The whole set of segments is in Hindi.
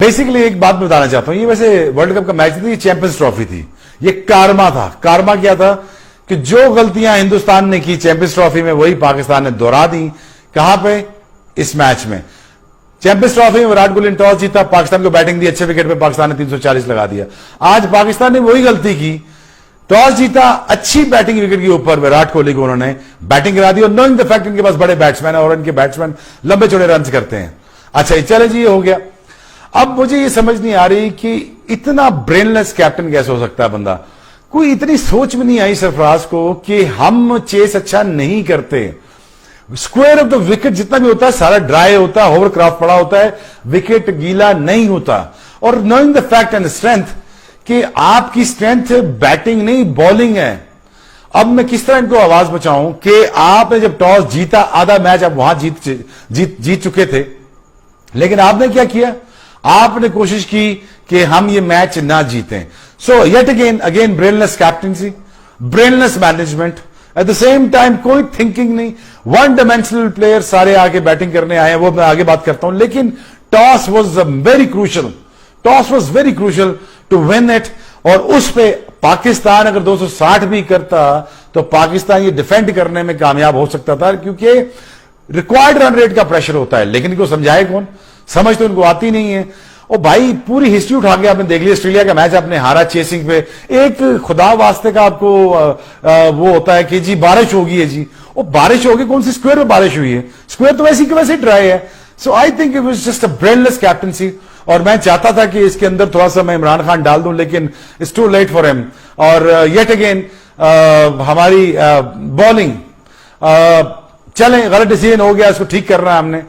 बेसिकली एक बात मैं बताना चाहता हूं, ये वैसे वर्ल्ड कप का मैच नहीं, चैंपियंस ट्रॉफी थी, ये कारमा था। कारमा क्या था कि जो गलतियां हिंदुस्तान ने की चैंपियंस ट्रॉफी में, वही पाकिस्तान ने दोहरा दी। कहां पे? इस मैच में। चैंपियंस ट्रॉफी में विराट कोहली ने टॉस जीता, पाकिस्तान को बैटिंग दी, अच्छे विकेट पे पाकिस्तान ने 340 लगा दिया। आज पाकिस्तान ने वही गलती की, टॉस जीता, अच्छी बैटिंग विकेट के ऊपर विराट कोहली को उन्होंने बैटिंग करा दी, और नोइंग द फैक्ट इनके पास बड़े बैट्समैन है और इनके बैट्समैन लंबे चौड़े रन करते हैं। अच्छा चले जी, ये हो गया। अब मुझे ये समझ नहीं आ रही कि इतना ब्रेनलेस कैप्टन कैसे हो सकता है बंदा। कोई इतनी सोच में नहीं आई सरफराज को कि हम चेस अच्छा नहीं करते, स्क्वायर ऑफ द विकेट जितना भी होता है सारा ड्राई होता है, होवरक्राफ्ट पड़ा होता है, विकेट गीला नहीं होता। और knowing the fact and strength कि आपकी स्ट्रेंथ बैटिंग नहीं बॉलिंग है। अब मैं किस तरह इनको आवाज बचाऊं कि आपने जब टॉस जीता, आधा मैच आप वहां जीत चुके थे, लेकिन आपने क्या किया? आपने कोशिश की कि हम ये मैच ना जीतें। So yet again brainless captaincy, brainless management, at the same time कोई थिंकिंग नहीं, वन डायमेंशनल प्लेयर सारे आगे बैटिंग करने आए हैं, वो मैं आगे बात करता हूं। लेकिन toss was very crucial, toss was very crucial to win it. और उस पे पाकिस्तान अगर 260 भी करता तो पाकिस्तान ये डिफेंड करने में कामयाब हो सकता था, क्योंकि रिक्वायर्ड रन रेट का प्रेशर होता है। लेकिन इनको समझाए कौन? समझ तो इनको आती नहीं है। और भाई पूरी हिस्ट्री उठा के आपने देख लिया, ऑस्ट्रेलिया का मैच आपने हारा चेसिंग पे, एक खुदा वास्ते का आपको वो होता है कि जी बारिश होगी है जी, और बारिश होगी कौन सी स्क्वायर में बारिश हुई है? स्क्वायर तो वैसे की वैसे ड्राई है। So I think it was just a brainless captaincy. और मैं चाहता था कि इसके अंदर थोड़ा सा मैं इमरान खान डाल दूं, लेकिन it's too late for him. और येट अगेन हमारी बॉलिंग, चलें गलत डिसीजन हो गया, इसको ठीक करना है हमने।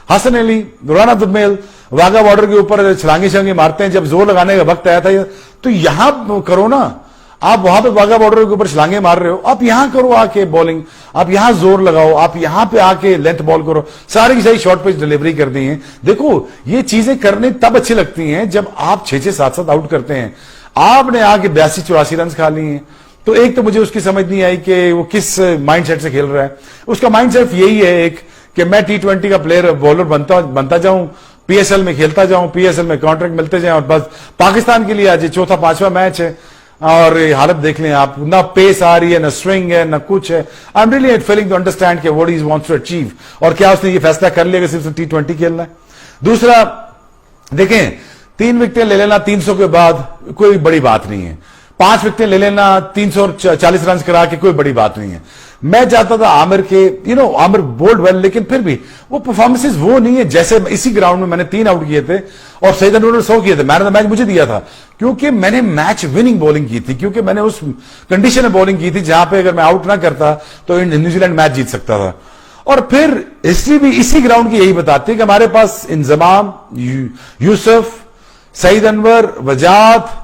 Hasan Ali run of the mill Wagah border के ऊपर छलांगे छलांगे मारते हैं, जब जोर लगाने का वक्त आया था तो यहां करो ना, आप वहां पे वाघा बॉर्डर के ऊपर छलांगे मार रहे हो, आप यहां करो आके बॉलिंग, आप यहां जोर लगाओ, आप यहां पे आके लेंथ बॉल करो, सारी की सारी शॉर्ट पिच डिलीवरी कर दी है। देखो ये चीजें करने तब अच्छी लगती हैं जब आप 6-6 7-7 आउट करते हैं। आपने आके 82-84 रन खा लिए हैं। तो एक तो मुझे उसकी समझ नहीं आई कि वो किस माइंडसेट से खेल रहा है। उसका माइंडसेट यही है एक कि मैं T20 का प्लेयर बॉलर बनता जाऊं, PSL में खेलता जाऊं, PSL में कॉन्ट्रैक्ट मिलते जाएं, और बस पाकिस्तान के लिए आज 4था-5वां मैच है और हालत देख लें आप, ना पेस आ रही है, ना स्विंग है, ना कुछ है। I am really failing to understand what he wants to achieve, और क्या उसने ये फैसला कर लिया कि सिर्फ T20 खेलना है। दूसरा देखें, 3 विकेटें ले लेना 300 के बाद कोई बड़ी बात नहीं है, 5 विकेटें ले लेना 340 रन करा के कोई बड़ी बात नहीं है। मैं चाहता था आमिर के आमिर बोल्ड वेल, लेकिन फिर भी वो परफॉर्मेंसेस वो नहीं है जैसे इसी ग्राउंड में मैंने 3 आउट किए थे और सईद अनवर ने 100 किए थे। मैन ऑफ द मैच मुझे दिया था क्योंकि मैंने मैच विनिंग बॉलिंग की थी, क्योंकि मैंने उस कंडीशन में बॉलिंग की थी जहां पे अगर मैं आउट ना करता तो न्यूजीलैंड मैच जीत सकता था। और फिर हिस्ट्री भी इसी ग्राउंड की यही बताती है कि हमारे पास इंजमाम, यूसुफ, सईद अनवर, वजात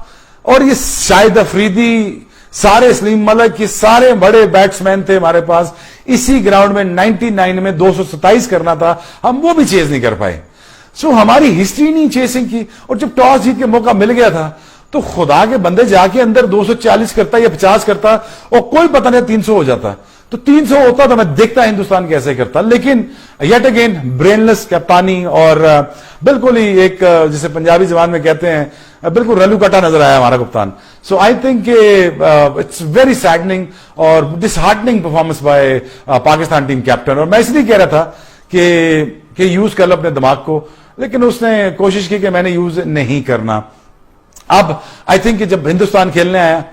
और ये शाहिद अफरीदी, सारे सलीम मलिक, ये सारे बड़े बैट्समैन थे हमारे पास। इसी ग्राउंड में 99 में 227 करना था, हम वो भी चेज नहीं कर पाए। सो हमारी हिस्ट्री नहीं चेसिंग की। और जब टॉस जीत के मौका मिल गया था तो खुदा के बंदे जाके अंदर 240 करता या 50 करता और कोई पता नहीं 300 हो जाता। तो 300 होता तो मैं देखता हिंदुस्तान कैसे करता। लेकिन येट अगेन ब्रेनलेस कप्तानी और बिल्कुल ही एक जिसे पंजाबी जबान में कहते हैं बिल्कुल रलू कटा नजर आया हमारा कप्तान। So I think it's very saddening और disheartening performance by Pakistan team captain. और मैं इसलिए कह रहा था कि यूज कर लो अपने दिमाग को, लेकिन उसने कोशिश की कि मैंने यूज नहीं करना। अब आई थिंक जब हिंदुस्तान खेलने आया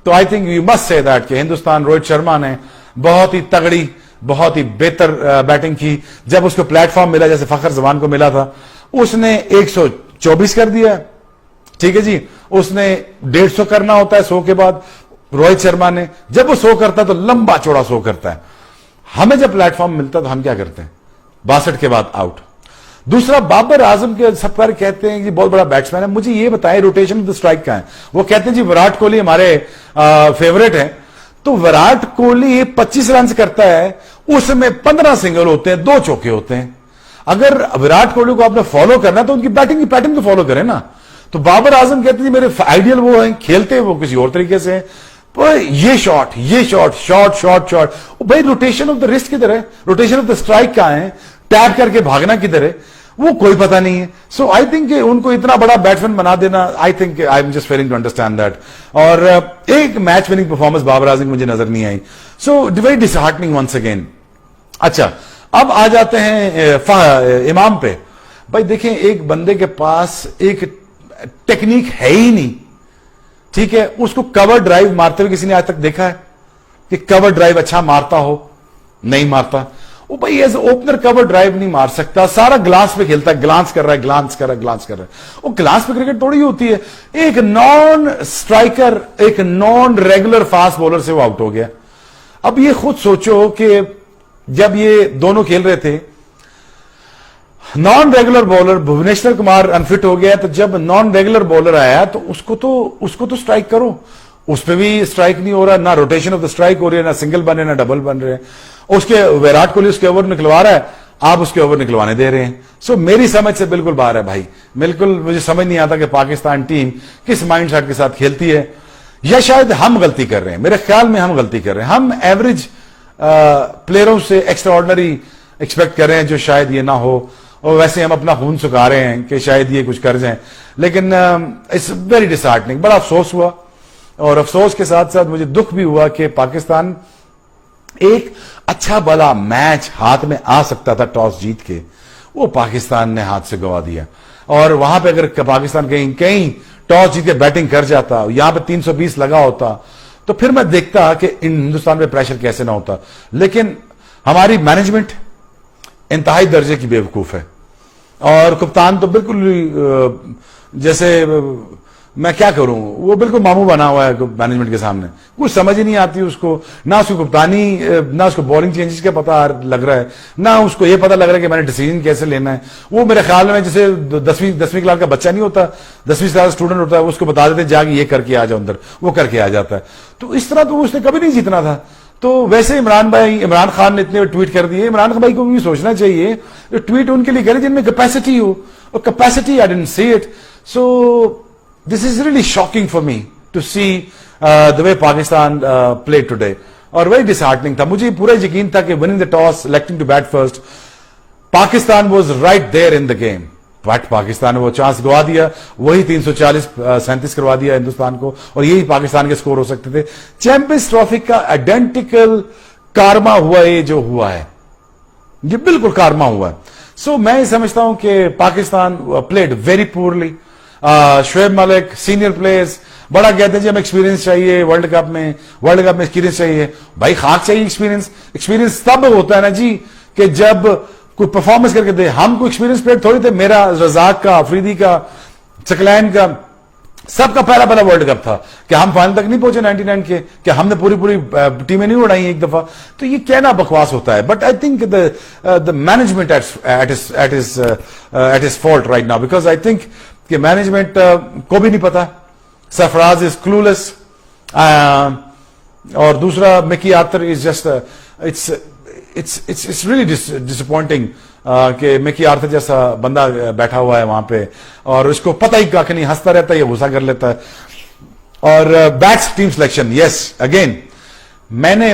तो I think you must say that कि हिंदुस्तान रोहित शर्मा ने बहुत ही तगड़ी, बहुत ही बेहतर बैटिंग की। जब उसको प्लेटफॉर्म मिला जैसे फखर जमान को मिला था, उसने 124 कर दिया। ठीक है जी, उसने 150 करना होता है 100 के बाद। रोहित शर्मा ने जब वो 100 करता है तो लंबा चौड़ा 100 करता है। हमें जब प्लेटफॉर्म मिलता है तो हम क्या करते हैं? 62 के बाद आउट। दूसरा, बाबर आजम के सब बार कहते हैं कि बहुत बड़ा बैट्समैन है। मुझे ये बताएं रोटेशन ऑफ द स्ट्राइक का है। वो कहते हैं जी विराट कोहली हमारे फेवरेट है। तो विराट कोहली 25 रन करता है, उसमें 15 सिंगल होते हैं, 2 चौके होते हैं। अगर विराट कोहली को आपने फॉलो करना तो उनकी बैटिंग की पैटर्न तो फॉलो करें ना। तो बाबर आजम कहते हैं मेरे आइडियल वो हैं, खेलते हैं वो किसी और तरीके से हैं। पर ये शॉट भाई रोटेशन ऑफ द रिस्ट किधर है? रोटेशन ऑफ द स्ट्राइक कहां है? टैप करके भागना किधर है? वो कोई पता नहीं है. सो आई थिंक उनको इतना बड़ा बैट्समैन बना देना, I think I am just failing to understand that. और एक match winning performance Babar Azam मुझे नजर नहीं आई. So very disheartening once again. अच्छा, अब आ जाते हैं इमाम पे. भाई देखें, एक बंदे के पास एक टेक्निक है ही नहीं, ठीक है. उसको कवर ड्राइव मारते हुए किसी ने आज तक देखा है कि कवर ड्राइव अच्छा मारता हो? नहीं मारता. वो भाई एज ओपनर कवर ड्राइव नहीं मार सकता. सारा ग्लास पे खेलता है, ग्लांस कर रहा है, ग्लांस कर रहा है, ग्लांस कर रहा है. वो ग्लास पे क्रिकेट थोड़ी होती है. एक नॉन स्ट्राइकर, एक नॉन रेगुलर फास्ट बॉलर से वो आउट हो गया. अब ये खुद सोचो कि जब ये दोनों खेल रहे थे, non regular bowler Bhuvneshwar Kumar unfit हो गया, तो जब नॉन रेगुलर बॉलर आया तो उसको तो स्ट्राइक करो. उस पर भी स्ट्राइक नहीं हो रहा, ना रोटेशन ऑफ द स्ट्राइक हो रही है, ना सिंगल बन रहे, ना डबल बन रहे हैं. उसके विराट कोहली उसके ओवर निकलवा रहा है, आप उसके ओवर निकलवाने दे रहे हैं. सो मेरी समझ से बिल्कुल बाहर है भाई. बिल्कुल मुझे समझ नहीं आता कि पाकिस्तान टीम किस माइंडसेट के साथ खेलती है, या शायद हम गलती कर रहे हैं. मेरे ख्याल में हम गलती कर रहे हैं. हम एवरेज प्लेयरों से एक्स्ट्रा ऑर्डिनरी एक्सपेक्ट कर रहे हैं, जो शायद ये ना हो. और वैसे हम अपना खून सुखा रहे हैं कि शायद ये कुछ कर जाएं. लेकिन इट्स वेरी डिसहार्टनिंग. बड़ा अफसोस हुआ, और अफसोस के साथ साथ मुझे दुख भी हुआ कि पाकिस्तान एक अच्छा भला मैच हाथ में आ सकता था टॉस जीत के, वो पाकिस्तान ने हाथ से गवा दिया. और वहां पे अगर पाकिस्तान कहीं टॉस जीत के बैटिंग कर जाता, यहां पे 320 लगा होता, तो फिर मैं देखता कि हिंदुस्तान पे प्रेशर कैसे ना होता. लेकिन हमारी मैनेजमेंट इंतहाई दर्जे की बेवकूफ है. और कप्तान तो बिल्कुल जैसे मैं क्या करूं, वो बिल्कुल मामू बना हुआ है मैनेजमेंट के सामने. कुछ समझ ही नहीं आती उसको, ना उसको कप्तानी, ना उसको बॉलिंग चेंजेस का पता लग रहा है, ना उसको ये पता लग रहा है कि मैंने डिसीजन कैसे लेना है. वो मेरे ख्याल में जैसे 10वीं क्लास का बच्चा नहीं होता, 10वीं क्लास स्टूडेंट होता है, उसको बता देते जाके ये करके आ जाओ अंदर, वो करके आ जाता है. तो इस तरह तो उसने कभी नहीं जीतना था. तो वैसे इमरान खान ने इतने ट्वीट कर दिए. इमरान खान भाई को भी सोचना चाहिए, ट्वीट उनके लिए करें जिनमें कैपेसिटी हो, और capacity I didn't see it. So this is really shocking for me to see the way Pakistan played today, और very disheartening था. मुझे पूरा यकीन था कि winning the toss, electing to bat first, Pakistan was right there in the game. But Pakistan ने वो चांस गवा दिया. वही 340-37 करवा दिया हिंदुस्तान को, और यही पाकिस्तान के स्कोर हो सकते थे. चैंपियंस ट्रॉफी का आइडेंटिकल कारमा हुआ, ये जो हुआ है, ये बिल्कुल कारमा हुआ है. सो मैं समझता हूं कि Pakistan played very poorly. Shoaib Malik, senior players बड़ा कहते हैं जी हमें एक्सपीरियंस चाहिए वर्ल्ड कप में एक्सपीरियंस चाहिए. भाई खाक चाहिए एक्सपीरियंस. एक्सपीरियंस तब होता है ना जी कि जब कोई परफॉर्मेंस करके दे. हम कोई एक्सपीरियंस प्लेयर थोड़ी थे. मेरा, रजाक का, अफरीदी का, सकलैन का, सबका पहला वर्ल्ड कप था कि हम फाइनल तक नहीं पहुंचे 99 के, कि हमने पूरी टीमें नहीं उड़ाई एक दफा. तो ये कहना बकवास होता है. But I think the management eight is fault right now, because I think कि मैनेजमेंट को भी नहीं पता. सरफराज इज क्लूलेस, और दूसरा Mickey Arthur is just it's really disappointing कि मिकी आर्थर जैसा बंदा बैठा हुआ है वहां पे, और उसको पता ही कख नहीं, हंसता रहता है या गुस्सा कर लेता है. और bats team selection, yes again मैंने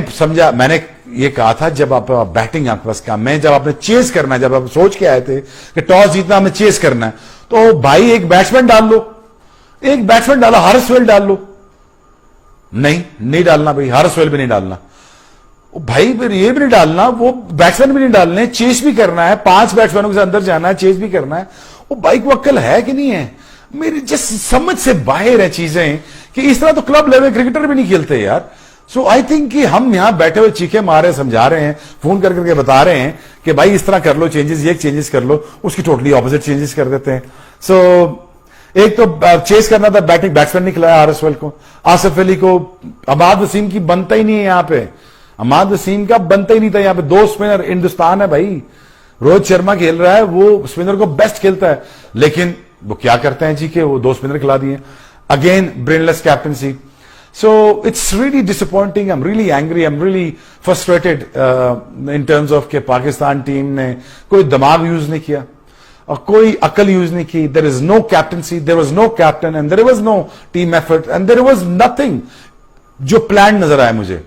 ये कहा था जब आप बैटिंग आपके पास काम में, जब आपने चेस करना है, जब आप सोच के आए थे कि टॉस जीतना हमें चेस करना है, तो भाई एक बैट्समैन डाल लो, एक बैट्समैन डालो, हारिसवेल डाल लो. नहीं डालना भाई, हारिसवेल भी नहीं डालना भाई, फिर ये भी नहीं डालना, वो बैट्समैन भी नहीं डालने, चेस भी करना है, 5 बैट्समैनों के अंदर जाना है, चेस भी करना है. वो भाई को अक्ल है कि नहीं है? मेरी जिस समझ से बाहर है चीजें कि इस तरह तो क्लब लेवल क्रिकेटर भी नहीं खेलते यार. सो आई थिंक कि हम यहां बैठे हुए चीखे मारे समझा रहे हैं, फोन करके बता रहे हैं कि भाई इस तरह कर लो चेंजेस, ये चेंजेस कर लो, उसकी टोटली ऑपोजिट चेंजेस कर देते हैं. सो एक तो चेस करना था, बैट्समैन नहीं खिलाया आरएसवेल को, आसिफ अली को. अमाद वसीम की बनता ही नहीं है यहां पे, अमाद वसीम का बनता ही नहीं था यहां पे. 2 स्पिनर हिंदुस्तान है भाई, रोहित शर्मा खेल रहा है, वो स्पिनर को बेस्ट खेलता है, लेकिन वो क्या करते हैं जी कि वो 2 स्पिनर खिला दिए. Again brainless captaincy. So it's really disappointing. I'm really angry. I'm really frustrated in terms of कि पाकिस्तान टीम ने कोई दिमाग यूज नहीं किया और कोई अकल यूज नहीं की. There is no captaincy. There was no captain and there was no team effort and there was nothing जो planned नजर आया मुझे.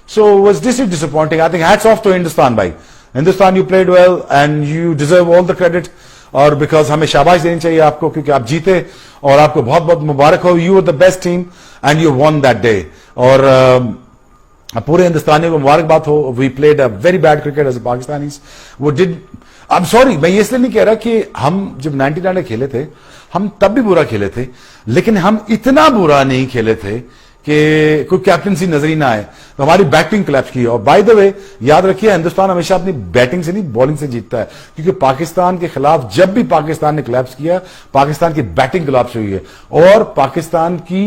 So was this disappointing? I think hats off to Hindustan भाई. Hindustan, you played well and you deserve all the credit. और बिकॉज हमें शाबाश देनी चाहिए आपको, क्योंकि आप जीते और आपको बहुत बहुत मुबारक हो। You are the best team and you won that day. और पूरे हिंदुस्तानियों को मुबारकबाद हो। We played a very bad cricket as Pakistanis. वो डिड, आई एम सॉरी, मैं ये इसलिए नहीं कह रहा कि हम जब 99 में खेले थे हम तब भी बुरा खेले थे, लेकिन हम इतना बुरा नहीं खेले थे कि कोई कैप्टनसी नजर ही ना आए। तो हमारी बैटिंग कोलैप्स की। और बाय द वे याद रखिए, हिंदुस्तान हमेशा अपनी बैटिंग से नहीं बॉलिंग से जीतता है, क्योंकि पाकिस्तान के खिलाफ जब भी पाकिस्तान ने कोलैप्स किया, पाकिस्तान की बैटिंग कोलैप्स हुई है। और पाकिस्तान की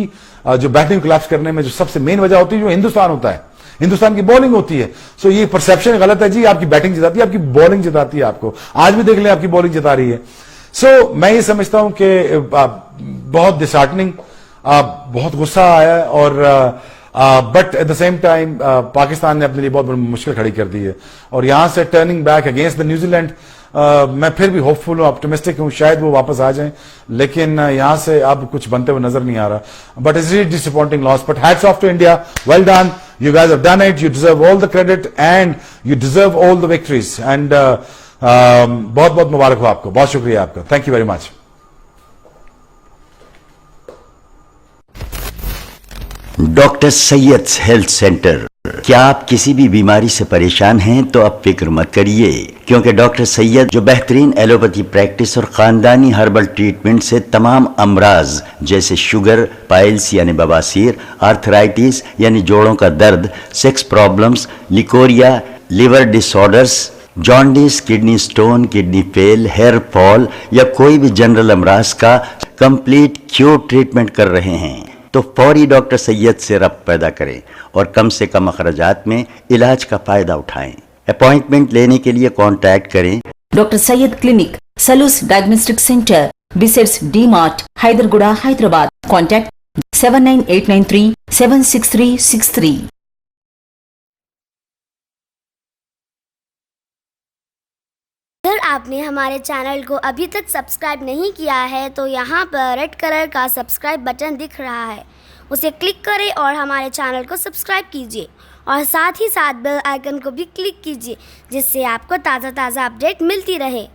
जो बैटिंग कोलैप्स करने में जो सबसे मेन वजह होती है, जो हिंदुस्तान होता है, हिंदुस्तान की बॉलिंग होती है। सो ये परसेप्शन गलत है जी, आपकी बैटिंग जिताती है, आपकी बॉलिंग जिताती है आपको। आज भी देख लें, आपकी बॉलिंग जिता रही है। सो मैं ये समझता हूं कि बहुत डिसहार्टनिंग, बहुत गुस्सा आया, और but at the same time Pakistan ने अपने लिए बहुत बड़ी मुश्किल खड़ी कर दी है। और यहां से turning back against the New Zealand, मैं फिर भी होपफुल हूं, ऑप्टिमिस्टिक हूं, शायद वो वापस आ जाएं, लेकिन यहां से अब कुछ बनते हुए नजर नहीं आ रहा। But it's really disappointing loss, but hats off to India, well done, you guys have done it, you deserve all the credit and you deserve all the victories, and बहुत बहुत मुबारक हो आपको, बहुत शुक्रिया आपका, thank you very much. Doctor Syed health centre. क्या आप किसी भी बीमारी से परेशान हैं तो अब फिक्र मत करिए, क्योंकि डॉक्टर सैयद जो बेहतरीन एलोपैथी प्रैक्टिस और खानदानी हर्बल ट्रीटमेंट से तमाम अमराज जैसे शुगर, पाइल्स यानी बवासीर, आर्थराइटिस यानी जोड़ों का दर्द, sex problems, leucorrhoea, liver disorders, jaundice, kidney stone, kidney fail, hair fall या कोई भी जनरल अमराज का कंप्लीट क्योर ट्रीटमेंट कर रहे हैं, तो फौरी डॉक्टर सैयद से रब्त पैदा करें और कम से कम अखराजात में इलाज का फायदा उठाएं। अपॉइंटमेंट लेने के लिए कांटेक्ट करें doctor Syed clinic, Salus diagnostic centre, बिसेट्स डी मार्ट, हैदरगुड़ा, हैदराबाद। कॉन्टैक्ट 79893 76363। अगर आपने हमारे चैनल को अभी तक सब्सक्राइब नहीं किया है तो यहाँ पर रेड कलर का सब्सक्राइब बटन दिख रहा है, उसे क्लिक करें और हमारे चैनल को सब्सक्राइब कीजिए और साथ ही साथ बेल आइकन को भी क्लिक कीजिए, जिससे आपको ताज़ा अपडेट मिलती रहे।